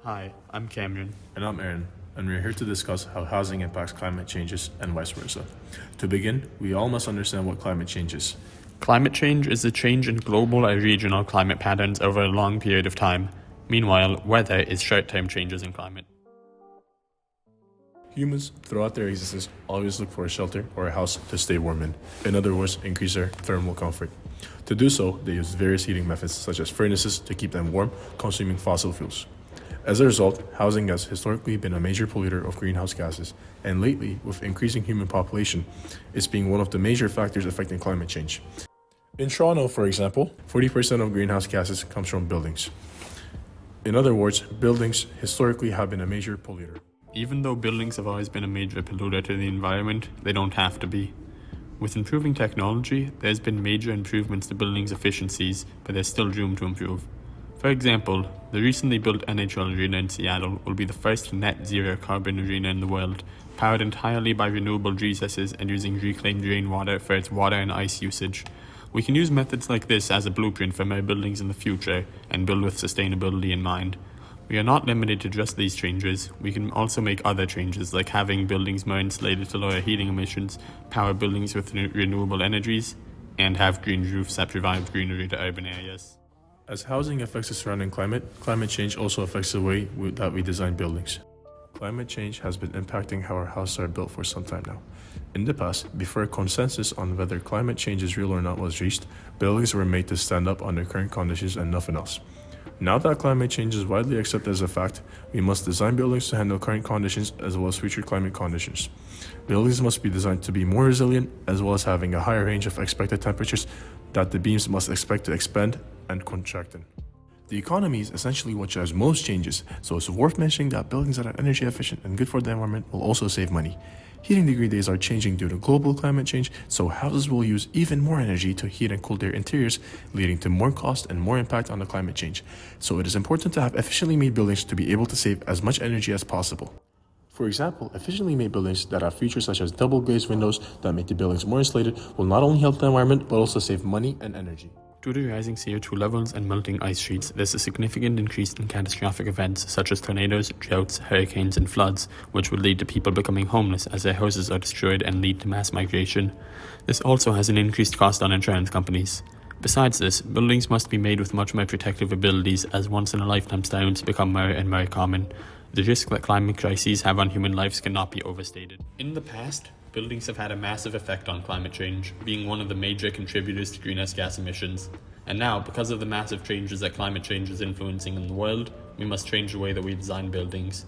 Hi, I'm Cameron. And I'm Aaron, and we're here to discuss how housing impacts climate changes and vice versa. To begin, we all must understand what climate change is. Climate change is a change in global or regional climate patterns over a long period of time. Meanwhile, weather is short-term changes in climate. Humans, throughout their existence, always look for a shelter or a house to stay warm in. In other words, increase their thermal comfort. To do so, they use various heating methods such as furnaces to keep them warm, consuming fossil fuels. As a result, housing has historically been a major polluter of greenhouse gases, and lately, with increasing human population, it's being one of the major factors affecting climate change. In Toronto, for example, 40% of greenhouse gases comes from buildings. In other words, buildings historically have been a major polluter. Even though buildings have always been a major polluter to the environment, they don't have to be. With improving technology, there's been major improvements to buildings' efficiencies, but there's still room to improve. For example, the recently built NHL arena in Seattle will be the first net zero carbon arena in the world, powered entirely by renewable resources and using reclaimed rainwater for its water and ice usage. We can use methods like this as a blueprint for more buildings in the future and build with sustainability in mind. We are not limited to just these changes. We can also make other changes like having buildings more insulated to lower heating emissions, power buildings with renewable energies, and have green roofs that provide greenery to urban areas. As housing affects the surrounding climate, climate change also affects the way that we design buildings. Climate change has been impacting how our houses are built for some time now. In the past, before a consensus on whether climate change is real or not was reached, buildings were made to stand up under current conditions and nothing else. Now that climate change is widely accepted as a fact, we must design buildings to handle current conditions as well as future climate conditions. Buildings must be designed to be more resilient, as well as having a higher range of expected temperatures that the beams must expect to expand and contract in. The economy is essentially what drives most changes, so it's worth mentioning that buildings that are energy efficient and good for the environment will also save money. Heating degree days are changing due to global climate change, so houses will use even more energy to heat and cool their interiors, leading to more cost and more impact on the climate change. So it is important to have efficiently made buildings to be able to save as much energy as possible. For example, efficiently made buildings that have features such as double glazed windows that make the buildings more insulated will not only help the environment but also save money and energy. Due to rising CO2 levels and melting ice sheets, there's a significant increase in catastrophic events such as tornadoes, droughts, hurricanes, and floods, which would lead to people becoming homeless as their houses are destroyed and lead to mass migration. This also has an increased cost on insurance companies. Besides this, buildings must be made with much more protective abilities as once-in-a-lifetime storms become more and more common. The risk that climate crises have on human lives cannot be overstated. In the past, buildings have had a massive effect on climate change, being one of the major contributors to greenhouse gas emissions. And now, because of the massive changes that climate change is influencing in the world, we must change the way that we design buildings.